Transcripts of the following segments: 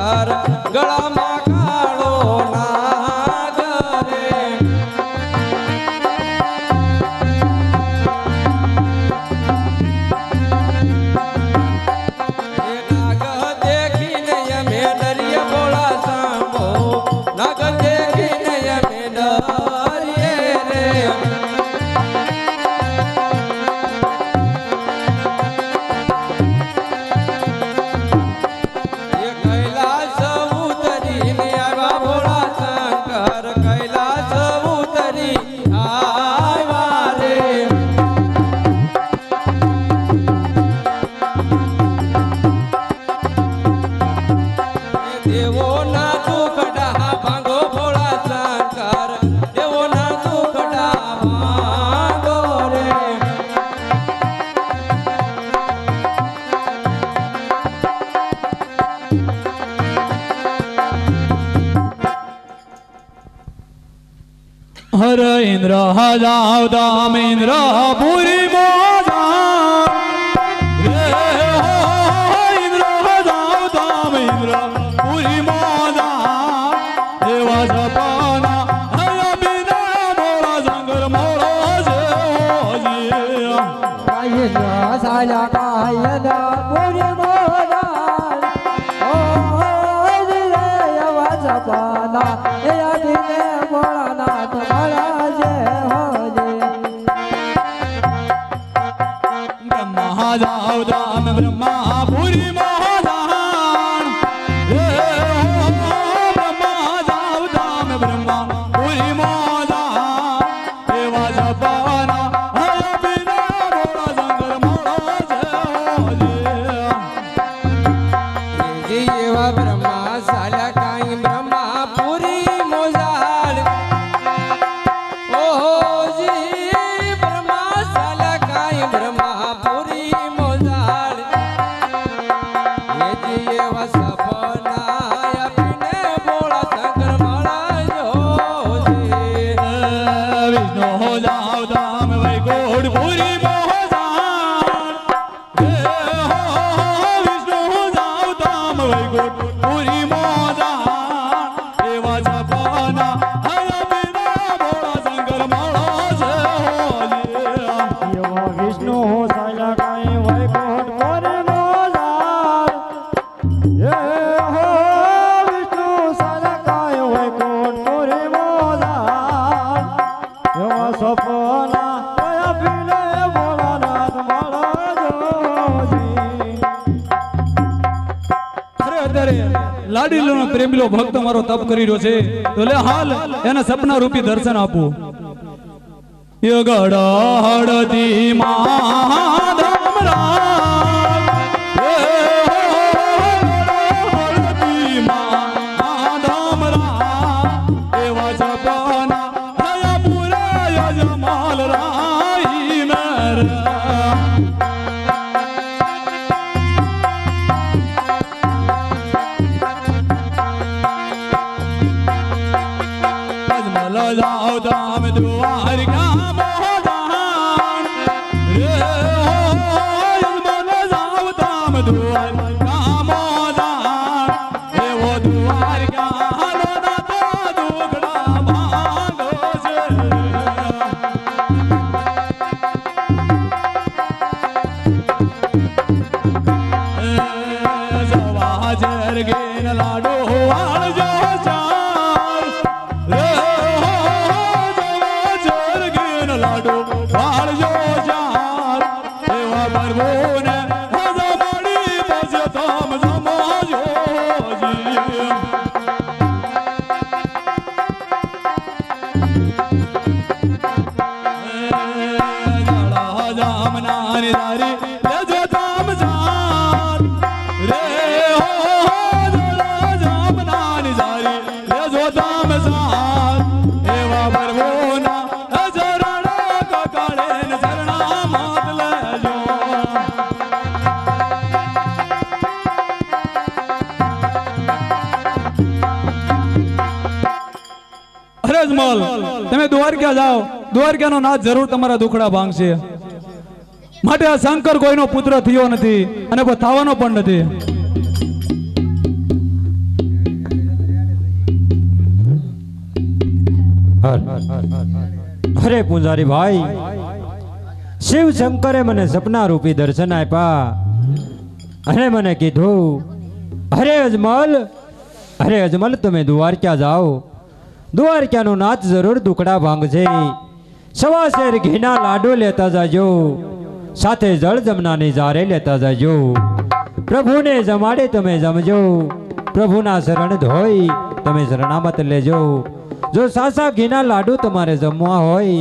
શંકર ગળામાં કાળો નાગ રે એ નાગ દેખીને અમે ડરીએ ભોળા સાંભો નાગ દેખીને અમે ડરીએ રે हर इंद्र हजाव दाम इंद्र पूरी मोजा इंद्र हजाव दाम इंद्र पूरी मोजा देवा जपाना हर बिना मोरा जंगर मोरा जे कायना साला कायना पूरी मोजा ओ रे देवा जपाना या दिने मोरा नाथ जाओ दाम ब्रह्मा पूरी महादान ब्रह्मा जाओ दाम ब्रह्मा पूरी महादान देवा जपाना हर बिना मोरा जंगर मोरा जे एवा ब्रह्मा साला काई ब्रह्मा पूरी मोजाल ओहो जी ब्रह्मा साला काई ब्रह्मा पूरी मोजाल ये जी एवा सपना अपने बोला शंकर माला जो जी विष्णु हो जाओ दाम वैकुंठ पूरी महादान विष्णु हो जाओ दाम वैकुंठ पूरी महादान देवा जपाना हर बिना मोरा शंकर माला विष्णु हो साला काई वैकुंठ पूरी मोजाल ये हो विष्णु साला काई वैकुंठ पूरी मोजाल एवा सपना कया पीले भोलानाथ माला जोजी અરે અત્યારે લાડીલો પ્રેમીલો ભક્ત મારો તપ કરી રહ્યો છે તો લે હાલ એના સપના રૂપી દર્શન આપું યગડા હળદી માધમ રાગ હળદી માધમ રાગ એવા જપાના હયા પૂરા યજમાલ રાઈ મેરા जाओ दाम द्वारिका मोहदान रे मन जाओ दाम द्वारिका मोहदान रे वो द्वारिका नो ना तो दुगड़ा भागो से जवाजर गेन लाडो वाल जो चार रे लाडो वाल जो जार देवा बरबोने हजा बड़ी बज ताम समाजो जी जड़ा जामना निदारी ले जो ताम जार रे हो जड़ा जामना निदारी ले जो ताम जार देवा बरबोना અરજમલ તમે દ્વારકા જાઓ દ્વારકાનો નાથ જરૂર તમારા દુખડા ભાંગશે માટે આ શંકર કોઈનો પુત્ર થયો નથી અને થવાનો પણ નથી અરે પૂંજારી ભાઈ, શિવ શંકરે મને સપના રૂપી દર્શન આપ્યા અને મને કીધું, અરે અજમલ તમે દ્વારકા જાઓ, દ્વારકાનો નાચ જરૂર દુકડા ભાંગશે, સવા શેર ઘીના લાડુ લેતા જાજો, સાથે જળ જમનાની જારે લેતા જાજો, પ્રભુને જમાડે તમે જમજો, પ્રભુના શરણ ધોઈ તમે શરણામત લેજો. જો સાસા ઘીના લાડુ તમારે જમવા હોય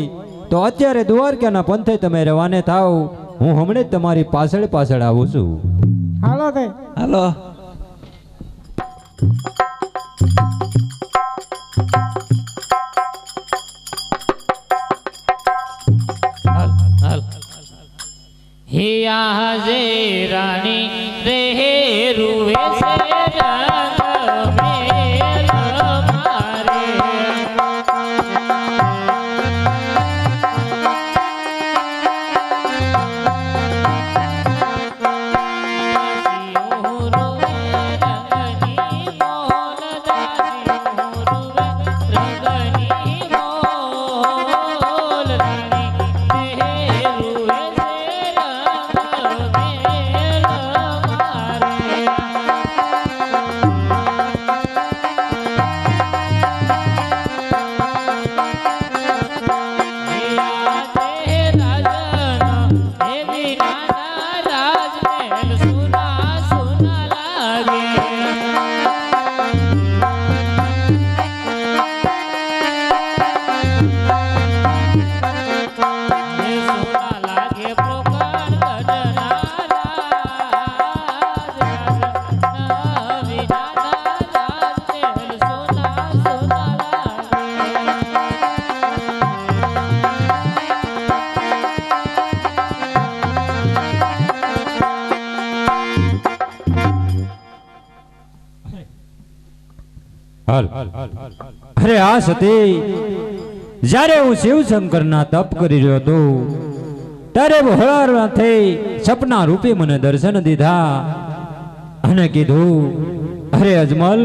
તો અત્યારે દ્વારકાના પંથે તમે રવાને થાવ, હું હમણે જ તમારી પાછળ પાછળ આવું છું. હાલો તે હાલો. हिया जे रानी रे रुवे से रंग मेल मारे दासियों रुवे रंगनी मोल, दासियों रुवे रंगनी मोल, रानी रे रुवे से અરે આ સતી, જ્યારે હું શિવ શંકરના તપ કરી રહ્યો હતો ત્યારે ભોળાનાથે સપના રૂપે મને દર્શન દીધા અને કીધું, અરે અજમલ,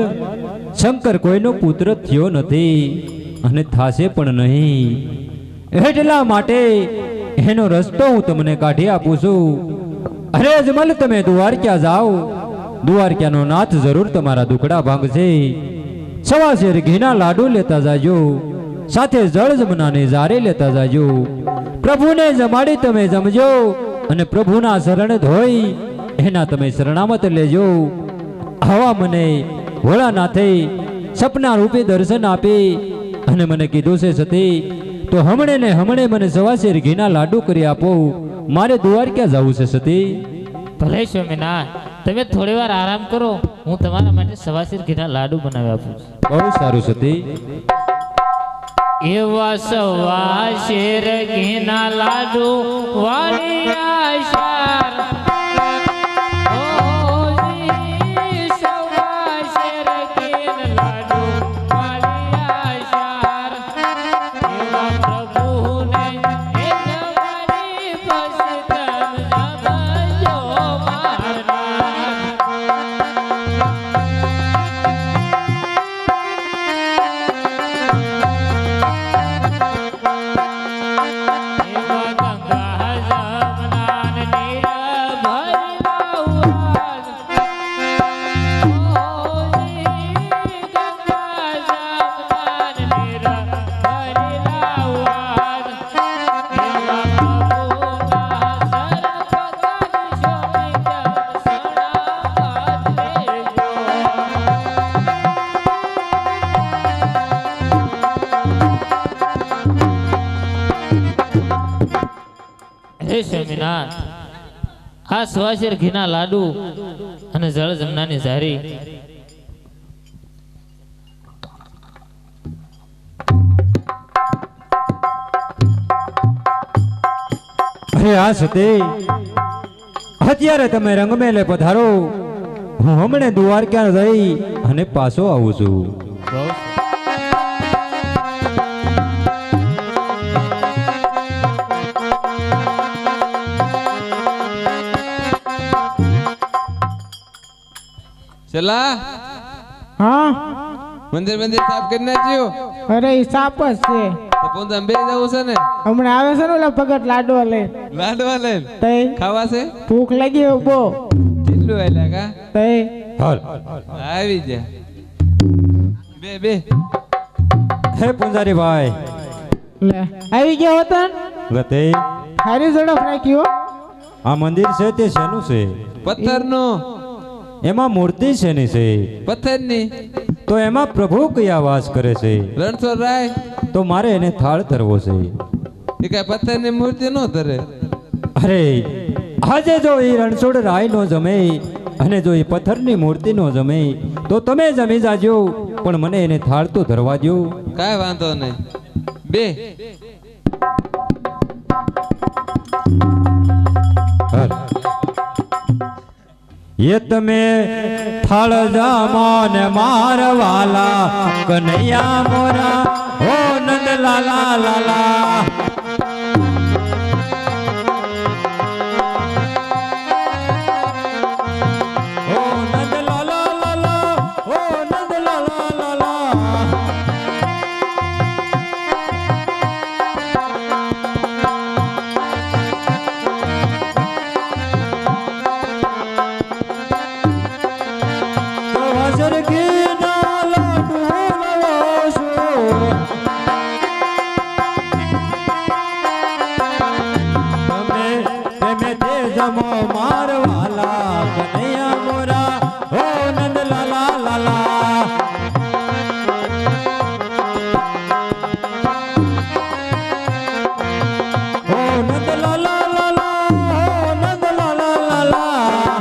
શંકર કોઈનો પુત્ર થયો નથી અને થાશે પણ નહીં, એટલા માટે એનો રસ્તો હું તમને કાઢી આપું છું. અરે અજમલ, તમે દ્વારકા જાઓ, દ્વારકાનો નાથ જરૂર તમારા દુખડા ભાંગશે, સવા શેર ઘીના લાડુ લેતા જાજો, સાથે જળ જમનાની જારે લેતા જાજો, પ્રભુને જમાડી તમે જમજો અને પ્રભુના શરણ ધોઈ એના તમે શરણામત લેજો. આવા મને ભોળાનાથે સપના રૂપે દર્શન આપી અને મને કીધું છે સતી, તો હમણે ને હમણે મને સવા શેર ઘીના લાડુ કરી આપો, મારે દ્વારકા જવું છે સતી. ભલે સ્વામિનાથ, તમે થોડી વાર આરામ કરો, હું તમારા માટે સવા શેર ઘીના લાડુ બનાવી આપું છું. બહુ સારું સતી. એવા સવા શેર ઘીના લાડુ વાળી આશાર, ઓજી સવા શેર ઘીના લાડુ વાળી આશાર, એવા પ્રભુને એ તમારી પસંદ જમજો મારના. હે સ્વામિનાથ, આ સવા શેર ઘીના લાડુ અને જળ જમનાની ઝારી અરે આ સતી, અત્યારે તમે રંગમેલે પધારો, હું હમણે દ્વારકા જઈ અને પાછો આવું છું. चला હા मंदिर मंदिर साफ करना चाहिए. અરે ઈ સાપ જ છે. તો પૂંજામાં બે જવું છે ને હમણાં આવે છે ને ઓલા ભગત લાડવા લઈ લાડવા લઈને તઈ ખાવા છે ભૂખ લાગી હોય બહુ કેટલું આલ્યા કા તઈ હાલ આવી જા બે બે હે પૂંજારી ભાઈ લે આવી ગયા હોતા ગતે હારી ઝડપ રાખ્યો આ મંદિર છે તે શેનું છે પથ્થરનું એમાં મૂર્તિ શેની છે પથ્થરની તો એમાં પ્રભુ કયા વાસ કરે છે રણછોડ રાય તો મારે એને થાળ ધરવો છે એ કઈ પથ્થરની મૂર્તિ નો ધરે અરે આજે જો એ રણછોડ રાય નો જમે અને જો એ પથ્થરની મૂર્તિ નો જમે તો તમે જમી જાજો પણ મને એને થાળ તો ધરવા દો કાંઈ વાંધો નહીં બે એ તમે થાળ જામો ને મારવાલા કનૈયા મોરા હો નંદ લાલા લાલા હો નંદ લાલા લાલા હો નંદ લાલા લાલા વાસર ઘીના લાડુ લાવશો. તમે તે જમો મારવાલા કનૈયા મોરા હો નંદ લાલા લાલા હો નંદ લાલા લાલા હો નંદ લાલા લાલા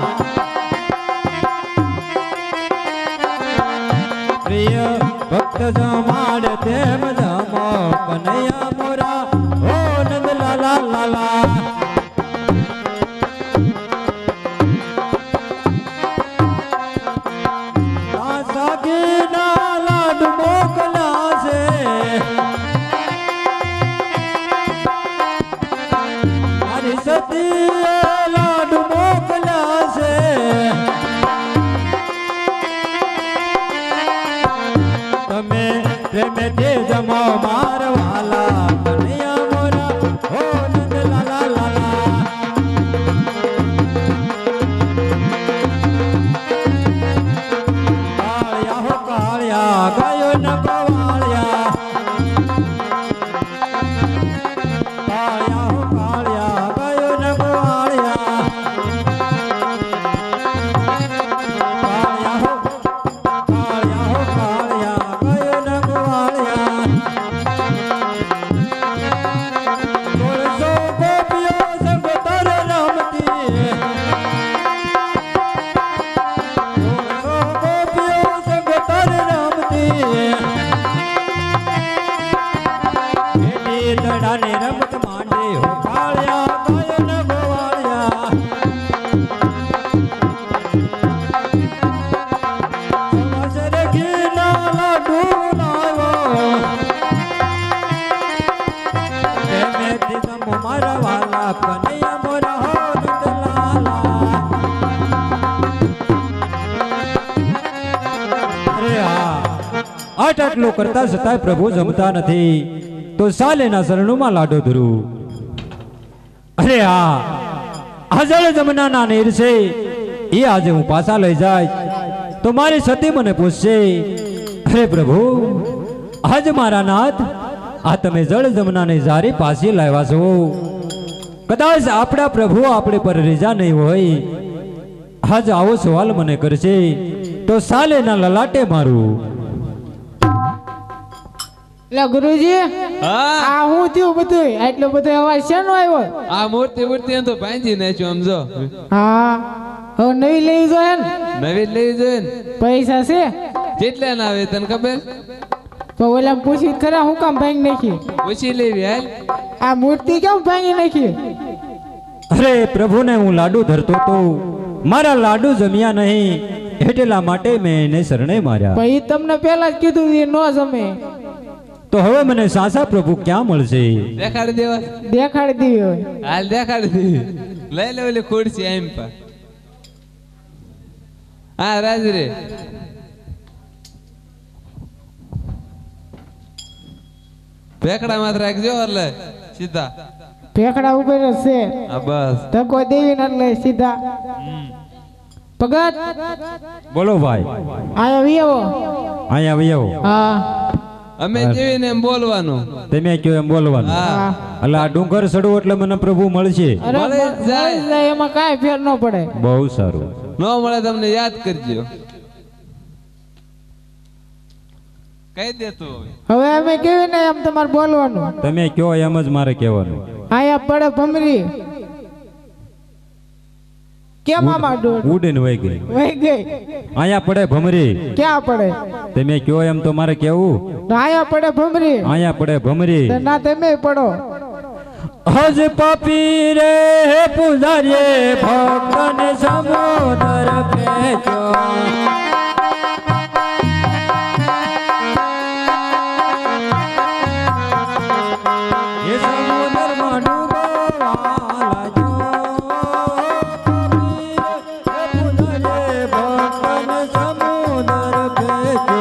પ્રિય ભક્ત જમાડ તેમ જમો કનૈયા મોરા હો નંદ લાલા લાલા સાગીના લાડુ મોકલ્યા છે મારી સતી લાડુ મોકલ્યા છે તમે પ્રેમેથી જમો મારવાલા કનૈયા મોરા હો નંદ લાલા લાલા કાળિયા હો કાળિયા ગાયો ન ગવાળિયા કાળિયા હો કાળિયા ગાયો ન ગવાળિયા કાળિયા હો કાળિયા ગાયો ન ગવાળિયા સોળસો ગોપીઓ સંગ તર રમતી સોળસો ગોપીઓ સંગ તર રમતી એની દડાને રમત માંડે હો કાળિયા ગાયો ન ગવાળિયા વાસર ઘીના લાડુ લાવ્યો પ્રેમેથી જમો મારવાલા કનૈયા મોરા હો નંદ લાલા અરે આટલું કરતા છતાંય પ્રભુ જમતા નથી તો સાલેના શરણોમાં લાડો ધરું અરે આજળ જમનાના નીર છે એ આજે હું પાછા લઈ જાય તો મારી સતી મને પૂછશે અરે પ્રભુ આજ મારા નાથ આ તમે જળ જમનાને જારી પાછી લાવ્યા છો કદાચ આપણા પ્રભુ આપણે પર રીજા નહીં હોય આજ આવો સવાલ મને કરશે તો સાલેના લલાટે મારું લે ગુરુજી હા આ હું થયું બધું આટલો બધો અવાજ શેનો આવ્યો આ મૂર્તિ મૂર્તિ એમ તો ભાંજી નાખ્યું સમજો હા હવે નવી લઈ જાય ને નવી જ લેવી જોઈએ ને પૈસા છે કેટલા ના આવે તને ખબર તો ઓલા પૂછી ખરા હું કામ ભાંગી નાખી પૂછી લેવી હાલ આ મૂર્તિ કેમ ભાંગી નાખી અરે પ્રભુને હું લાડુ ધરતો તો મારા લાડુ જમ્યા નહીં એટલા માટે મેં એને શરણે માર્યા ભાઈ તમને પેલા જ કીધું એ ન જમે તો હવે મને સાસા પ્રભુ ક્યાં મળશે દેખાડી દેવા દેખાડી દીધી હોય હાલ દેખાડી દેવી લઈ લે ઓલી ખુરશી એમ પર હા રાજરે પેકડા માથે રાખજો એટલે સીધા ભેખડા ઉપર જ છે હા બસ ધક્કો દેવી ને એટલે સીધા ભગત બોલો ભાઈ, આયા વિયો અહીંયા વયો. હા અમે જેવીને એમ બોલવાનું. તમે કયો એમ બોલવાનું. હા એટલે આ ડુંગર ચડવું એટલે મને પ્રભુ મળશે. અરે મળી જાય. મળી જાય, એમાં કાંઈ ફેર ન પડે. બહુ સારું. ન મળે તમને યાદ કરજો. કહી દે તું હવે અમે કેવી ને એમ તમારે બોલવાનું. તમે કયો એમ જ મારે કહેવાનું. આયા પડે ભમરી કેમ આમાં ડોળ ઉડીને વહી ગઈ. વહી ગઈ અહીંયા પડે ભમરી. ક્યાં પડે? તમે કયો એમ તો મારે કેવું. તો આયા પડે ભમરી અહીંયા પડે ભમરી. તો ના તમે પડો. હજ પાપી રે પૂજારીએ ભક્તને સમોદર પેચો. એ સમુદ્રમાં ડૂબવા લાગ્યો. પૂજારીએ ભક્તને સમોદર પેચો.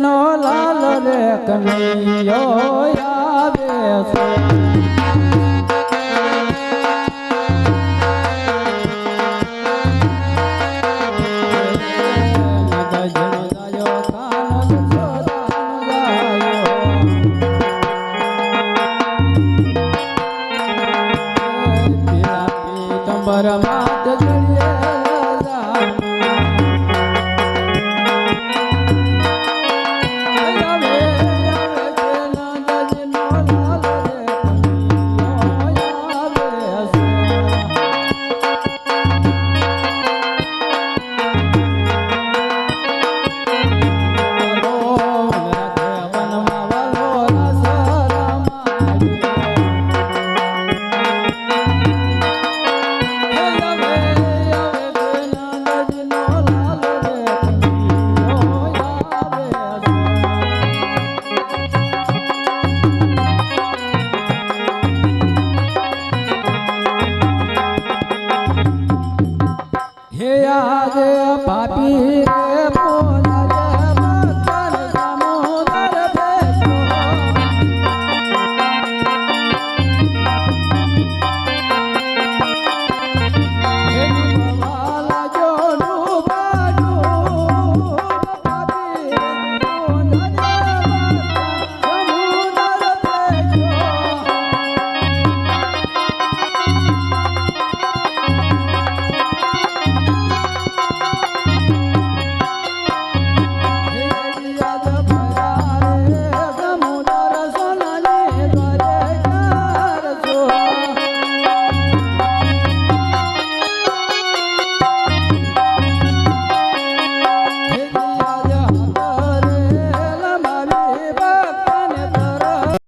નો લાલ રે કનૈયો આવે છે. માત